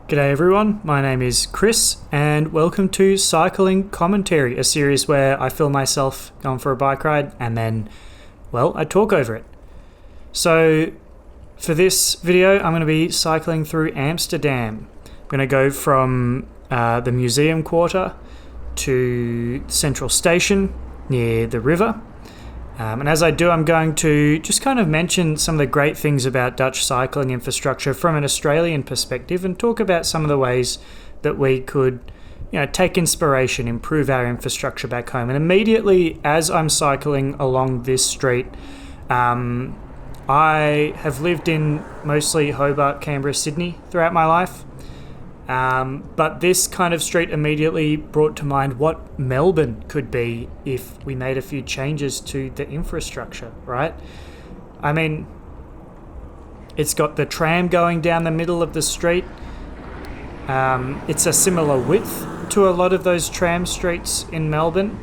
G'day everyone, my name is Chris and welcome to Cycling Commentary, a series where I film myself going for a bike ride and then, I talk over it. So for this video, I'm going to be cycling through Amsterdam. I'm going to go from the Museumkwartier to Centraal Station near the river. And as I do, I'm going to just kind of mention some of the great things about Dutch cycling infrastructure from an Australian perspective and talk about some of the ways that we could, take inspiration, improve our infrastructure back home. And immediately as I'm cycling along this street, I have lived in mostly Hobart, Canberra, Sydney throughout my life. But this kind of street immediately brought to mind what Melbourne could be if we made a few changes to the infrastructure, right? I mean, it's got the tram going down the middle of the street. It's a similar width to a lot of those tram streets in Melbourne.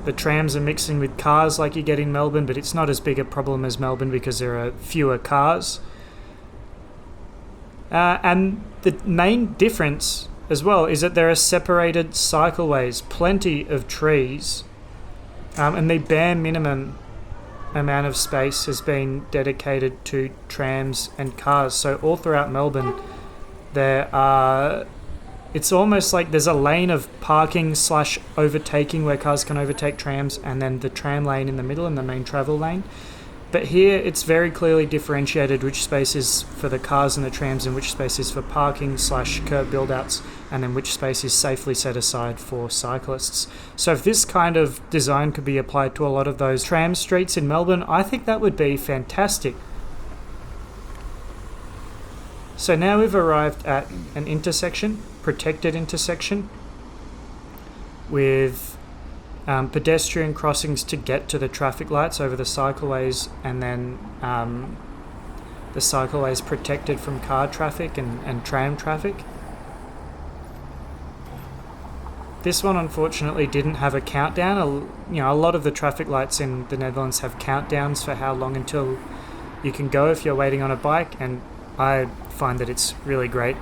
The trams are mixing with cars like you get in Melbourne, but it's not as big a problem as Melbourne because there are fewer cars. And the main difference as well is that there are separated cycleways, plenty of trees, and the bare minimum amount of space has been dedicated to trams and cars. So all throughout Melbourne, it's almost like there's a lane of parking / overtaking where cars can overtake trams, and then the tram lane in the middle and the main travel lane. But here it's very clearly differentiated which space is for the cars and the trams and which space is for parking / curb build-outs, and then which space is safely set aside for cyclists. So if this kind of design could be applied to a lot of those tram streets in Melbourne, I think that would be fantastic. So now we've arrived at an intersection, protected intersection, with pedestrian crossings to get to the traffic lights over the cycleways, and then the cycleways protected from car traffic and tram traffic. This one unfortunately didn't have a countdown. A lot of the traffic lights in the Netherlands have countdowns for how long until you can go if you're waiting on a bike, and I find that it's really great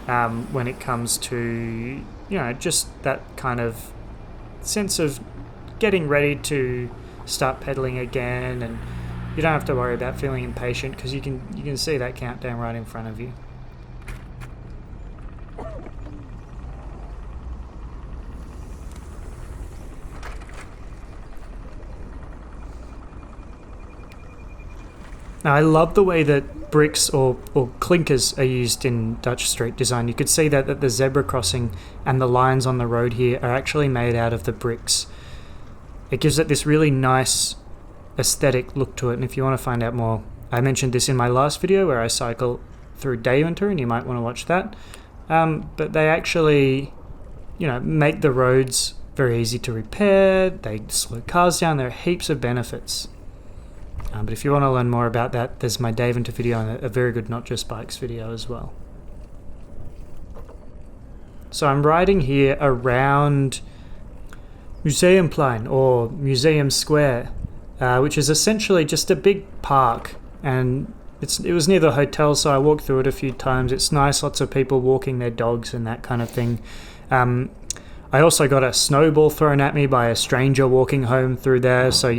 when it comes to just that kind of sense of getting ready to start pedaling again, and you don't have to worry about feeling impatient because you can see that countdown right in front of you. Now, I love the way that bricks or clinkers are used in Dutch street design. You could see that the zebra crossing and the lines on the road here are actually made out of the bricks. It gives it this really nice aesthetic look to it, and if you want to find out more, I mentioned this in my last video where I cycle through Deventer, and you might want to watch that. But they actually, make the roads very easy to repair, they slow cars down, there are heaps of benefits. But if you want to learn more about that, there's my Deventer video and a very good Not Just Bikes video as well. So I'm riding here around Museumplein, or Museum Square, which is essentially just a big park, and it was near the hotel, so I walked through it a few times. It's nice, lots of people walking their dogs and that kind of thing. I also got a snowball thrown at me by a stranger walking home through there, so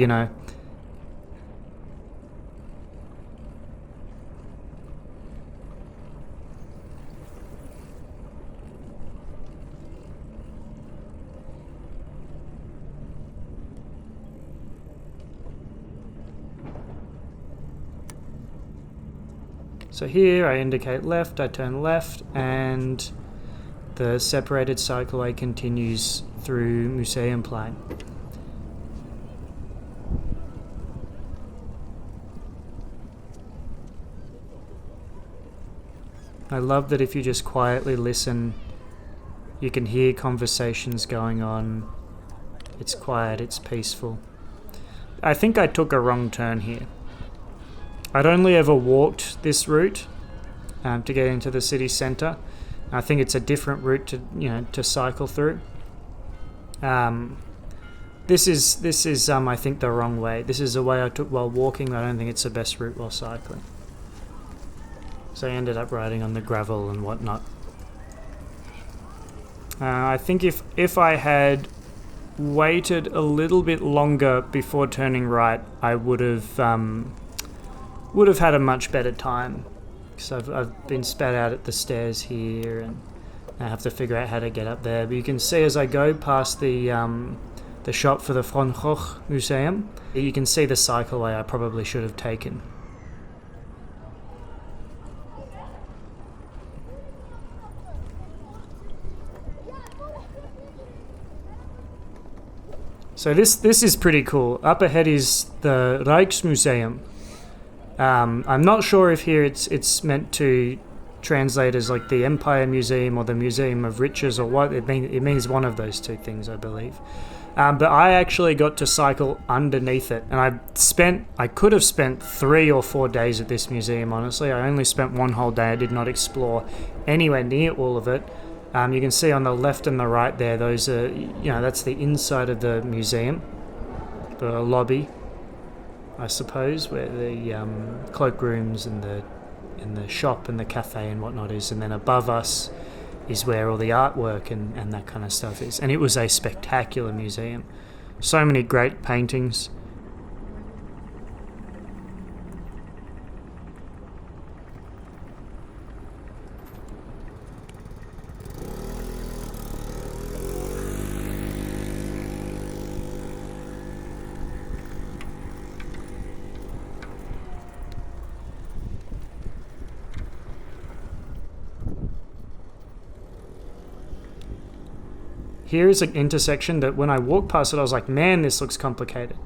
So here I indicate left, I turn left, and the separated cycleway continues through Museumplein. I love that if you just quietly listen, you can hear conversations going on. It's quiet, it's peaceful. I think I took a wrong turn here. I'd only ever walked this route to get into the city centre. I think it's a different route to cycle through. This is I think the wrong way. This is a way I took while walking, but I don't think it's the best route while cycling. So I ended up riding on the gravel and whatnot. I think if I had waited a little bit longer before turning right, I would have had a much better time. Because I've been spat out at the stairs here, and I have to figure out how to get up there. But you can see as I go past the shop for the Van Gogh Museum, you can see the cycleway I probably should have taken. So this is pretty cool. Up ahead is the Rijksmuseum. I'm not sure if here it's meant to translate as like the Empire Museum or the Museum of Riches or what. It means one of those two things, I believe. But I actually got to cycle underneath it, and I could have spent 3 or 4 days at this museum, honestly. I only spent one whole day. I did not explore anywhere near all of it. You can see on the left and the right there, those are, that's the inside of the museum, the lobby, I suppose, where the cloakrooms and the shop and the cafe and whatnot is, and then above us is where all the artwork and that kind of stuff is. And it was a spectacular museum. So many great paintings. Here is an intersection that when I walked past it, I was like, man, this looks complicated.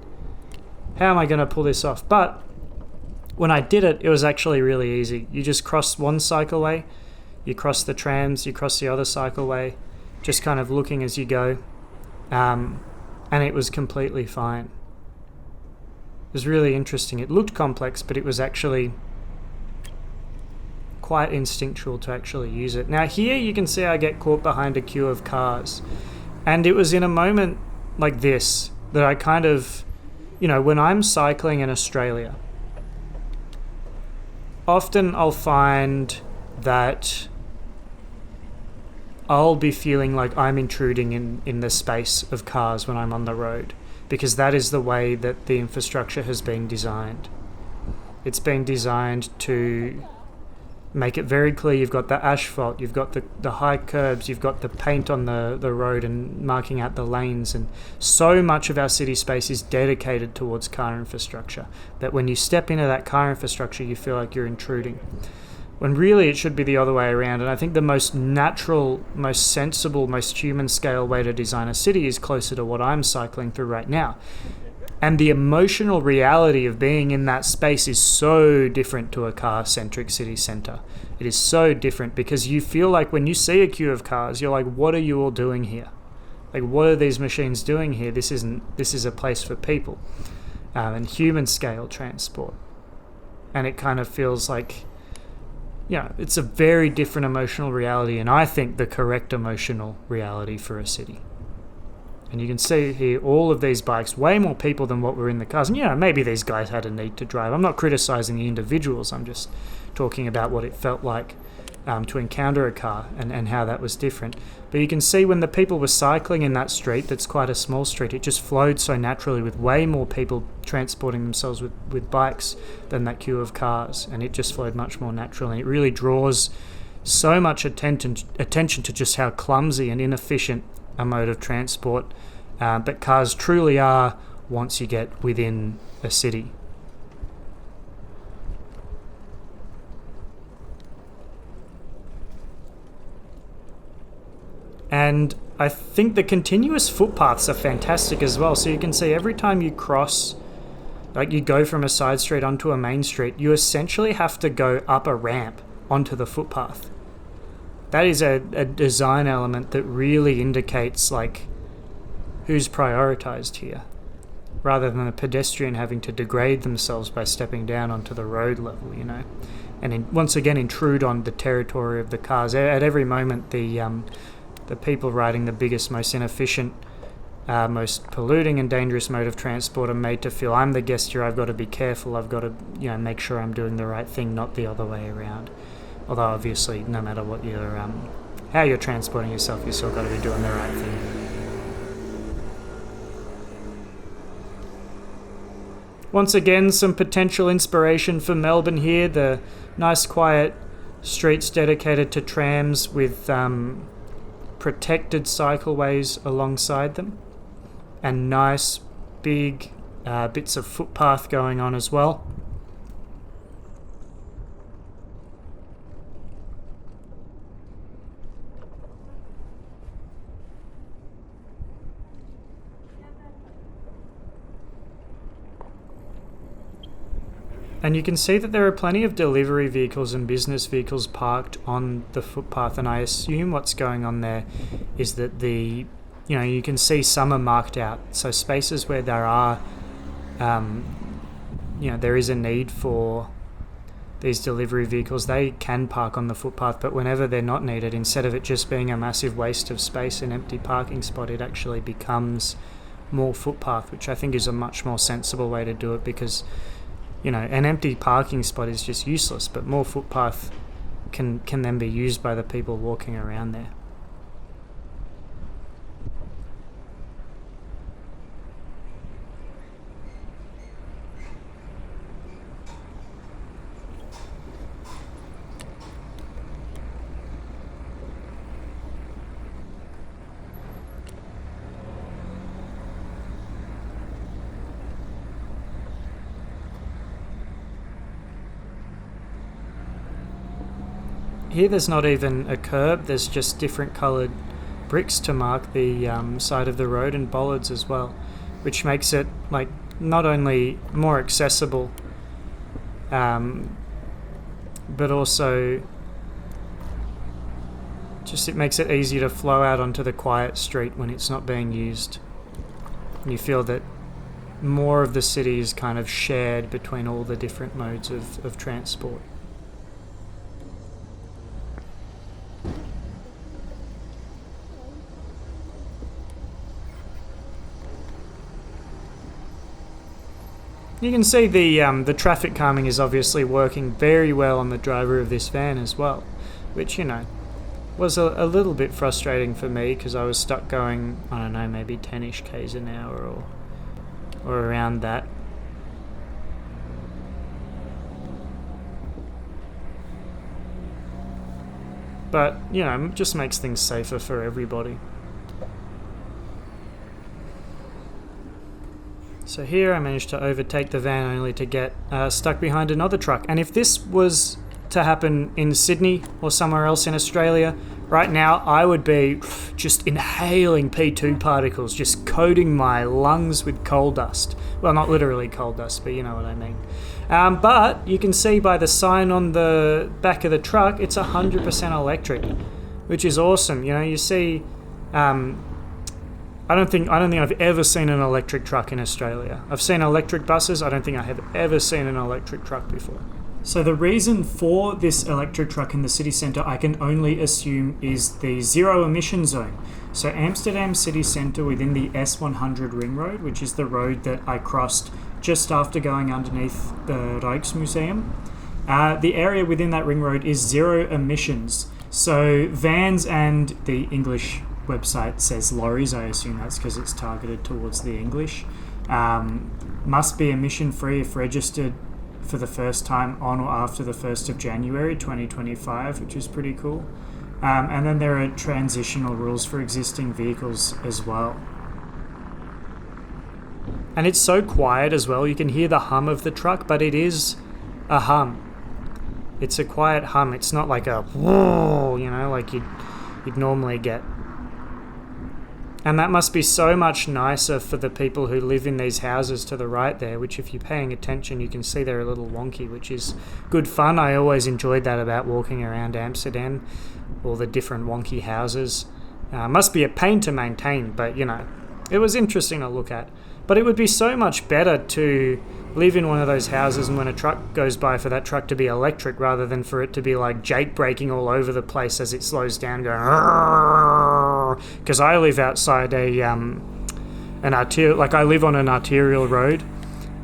How am I going to pull this off? But when I did it, it was actually really easy. You just cross one cycleway, you cross the trams, you cross the other cycleway, just kind of looking as you go. And it was completely fine. It was really interesting. It looked complex, but it was actually quite instinctual to actually use it. Now here you can see I get caught behind a queue of cars. And it was in a moment like this that I kind of, when I'm cycling in Australia, often I'll find that I'll be feeling like I'm intruding in the space of cars when I'm on the road, because that is the way that the infrastructure has been designed. It's been designed to make it very clear you've got the asphalt, you've got the high curbs, you've got the paint on the road and marking out the lanes, and so much of our city space is dedicated towards car infrastructure that when you step into that car infrastructure you feel like you're intruding, when really it should be the other way around. And I think the most natural, most sensible, most human scale way to design a city is closer to what I'm cycling through right now. And the emotional reality of being in that space is so different to a car-centric city centre. It is so different because you feel like when you see a queue of cars, you're like, what are you all doing here? Like, what are these machines doing here? This is a place for people and human scale transport. And it kind of feels like, it's a very different emotional reality, and I think the correct emotional reality for a city. And you can see here all of these bikes, way more people than what were in the cars. And maybe these guys had a need to drive. I'm not criticising the individuals. I'm just talking about what it felt like to encounter a car and how that was different. But you can see when the people were cycling in that street, that's quite a small street, it just flowed so naturally with way more people transporting themselves with bikes than that queue of cars. And it just flowed much more naturally. It really draws so much attention to just how clumsy and inefficient a mode of transport but cars truly are once you get within a city. And I think the continuous footpaths are fantastic as well. So you can see every time you cross, like you go from a side street onto a main street, you essentially have to go up a ramp onto the footpath. That is a design element that really indicates like who's prioritized here, rather than a pedestrian having to degrade themselves by stepping down onto the road level, and once again intrude on the territory of the cars. At every moment, the people riding the biggest, most inefficient, most polluting and dangerous mode of transport are made to feel, I'm the guest here, I've got to be careful, I've got to make sure I'm doing the right thing, not the other way around. Although obviously, no matter what how you're transporting yourself, you still got to be doing the right thing. Once again, some potential inspiration for Melbourne here. The nice quiet streets dedicated to trams with protected cycleways alongside them, and nice big bits of footpath going on as well. And you can see that there are plenty of delivery vehicles and business vehicles parked on the footpath, and I assume what's going on there is that you can see some are marked out. So spaces where there are, there is a need for these delivery vehicles, they can park on the footpath, but whenever they're not needed, instead of it just being a massive waste of space, an empty parking spot, it actually becomes more footpath, which I think is a much more sensible way to do it, because an empty parking spot is just useless, but more footpath can then be used by the people walking around there. Here there's not even a curb, there's just different coloured bricks to mark the side of the road, and bollards as well, which makes it not only more accessible, but also it makes it easy to flow out onto the quiet street when it's not being used. And you feel that more of the city is kind of shared between all the different modes of transport. You can see the traffic calming is obviously working very well on the driver of this van as well, which, was a little bit frustrating for me, because I was stuck going, I don't know, maybe 10-ish k's an hour or around that. But, it just makes things safer for everybody. So here I managed to overtake the van only to get stuck behind another truck. And if this was to happen in Sydney or somewhere else in Australia, right now I would be just inhaling P2 particles, just coating my lungs with coal dust. Well, not literally coal dust, but you know what I mean. But you can see by the sign on the back of the truck, it's 100% electric, which is awesome. You see... I don't think I've ever seen an electric truck in Australia. I've seen electric buses. I don't think I have ever seen an electric truck before. So the reason for this electric truck in the city centre, I can only assume, is the zero emission zone. So Amsterdam city centre within the S100 ring road, which is the road that I crossed just after going underneath the Rijksmuseum. The area within that ring road is zero emissions. So vans, and the English website says lorries, I assume that's because it's targeted towards the English, must be emission free if registered for the first time on or after the 1st of January 2025, which is pretty cool. And then there are transitional rules for existing vehicles as well. And it's so quiet as well, you can hear the hum of the truck, but it is a hum. It's a quiet hum, it's not like a whoa, like you'd normally get. And that must be so much nicer for the people who live in these houses to the right there, which if you're paying attention, you can see they're a little wonky, which is good fun. I always enjoyed that about walking around Amsterdam, all the different wonky houses. Must be a pain to maintain, but, it was interesting to look at. But it would be so much better to live in one of those houses, and when a truck goes by, for that truck to be electric rather than for it to be like Jake braking all over the place as it slows down, going, because I live outside an arterial, I live on an arterial road,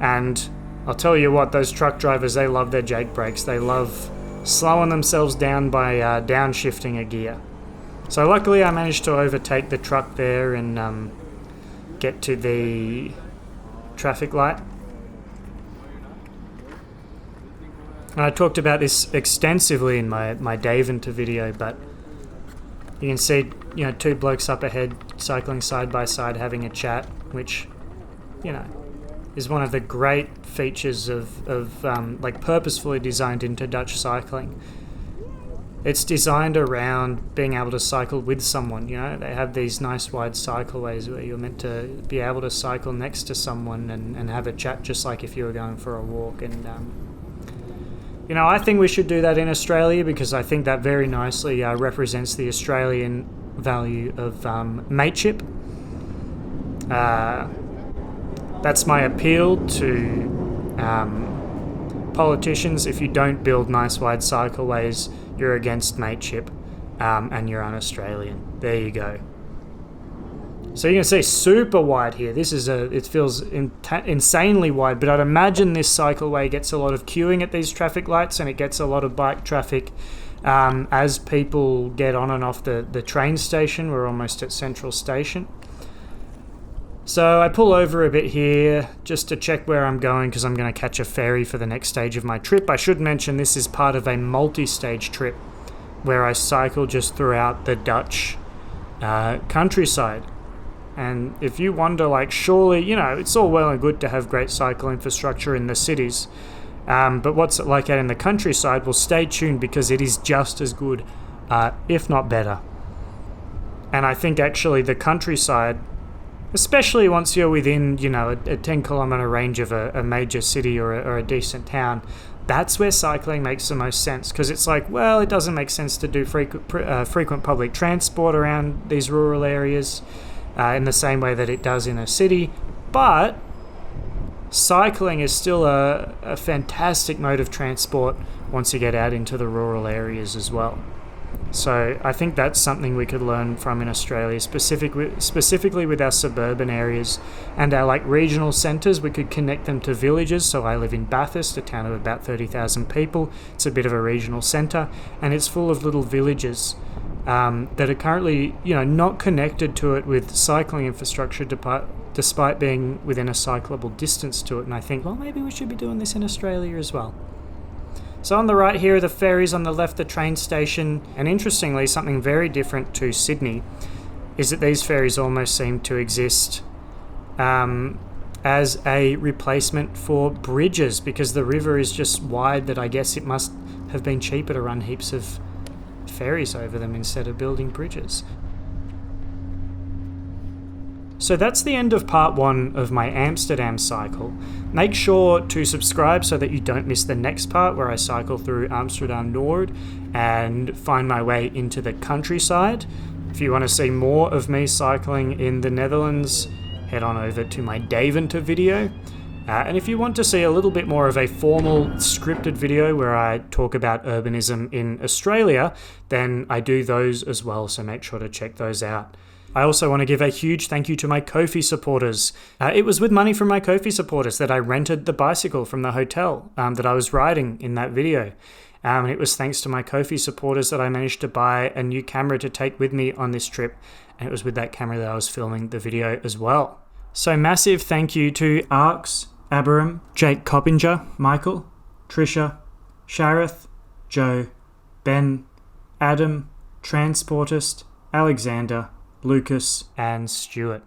and I'll tell you what, those truck drivers, they love their Jake brakes. They love slowing themselves down by downshifting a gear. So luckily I managed to overtake the truck there and get to the traffic light. And I talked about this extensively in my Daventer video, but you can see, two blokes up ahead cycling side by side having a chat, which, is one of the great features of purposefully designed into Dutch cycling. It's designed around being able to cycle with someone. They have these nice wide cycleways where you're meant to be able to cycle next to someone and have a chat, just like if you were going for a walk. And I think we should do that in Australia, because I think that very nicely represents the Australian value of mateship. That's my appeal to politicians. If you don't build nice wide cycleways, you're against mateship, and you're un-Australian. There you go. So you can see super wide here. It feels insanely wide, but I'd imagine this cycleway gets a lot of queuing at these traffic lights, and it gets a lot of bike traffic as people get on and off the train station. We're almost at Centraal Station. So I pull over a bit here just to check where I'm going, because I'm going to catch a ferry for the next stage of my trip. I should mention this is part of a multi-stage trip where I cycle just throughout the Dutch countryside. And if you wonder, surely, it's all well and good to have great cycle infrastructure in the cities, but what's it like out in the countryside? Well, stay tuned, because it is just as good, if not better. And I think actually the countryside, especially once you're within, a 10-kilometre range of a major city or a decent town, that's where cycling makes the most sense, because it's it doesn't make sense to do frequent public transport around these rural areas in the same way that it does in a city, but cycling is still a fantastic mode of transport once you get out into the rural areas as well. So I think that's something we could learn from in Australia, specifically with our suburban areas and our regional centres. We could connect them to villages. So I live in Bathurst, a town of about 30,000 people. It's a bit of a regional centre, and it's full of little villages that are currently, not connected to it with cycling infrastructure, despite being within a cyclable distance to it. And I think, well, maybe we should be doing this in Australia as well. So on the right here are the ferries, on the left the train station, and interestingly, something very different to Sydney is that these ferries almost seem to exist as a replacement for bridges, because the river is just wide that I guess it must have been cheaper to run heaps of ferries over them instead of building bridges. So that's the end of part 1 of my Amsterdam cycle. Make sure to subscribe so that you don't miss the next part, where I cycle through Amsterdam Noord and find my way into the countryside. If you want to see more of me cycling in the Netherlands, head on over to my Daventer video. And if you want to see a little bit more of a formal scripted video where I talk about urbanism in Australia, then I do those as well, so make sure to check those out. I also want to give a huge thank you to my Ko-fi supporters. It was with money from my Ko-fi supporters that I rented the bicycle from the hotel that I was riding in that video. And it was thanks to my Ko-fi supporters that I managed to buy a new camera to take with me on this trip. And it was with that camera that I was filming the video as well. So massive thank you to Arx, Abiram, Jake Coppinger, Michael, Trisha, Shareth, Joe, Ben, Adam, Transportist, Alexander, Lucas, and Stuart.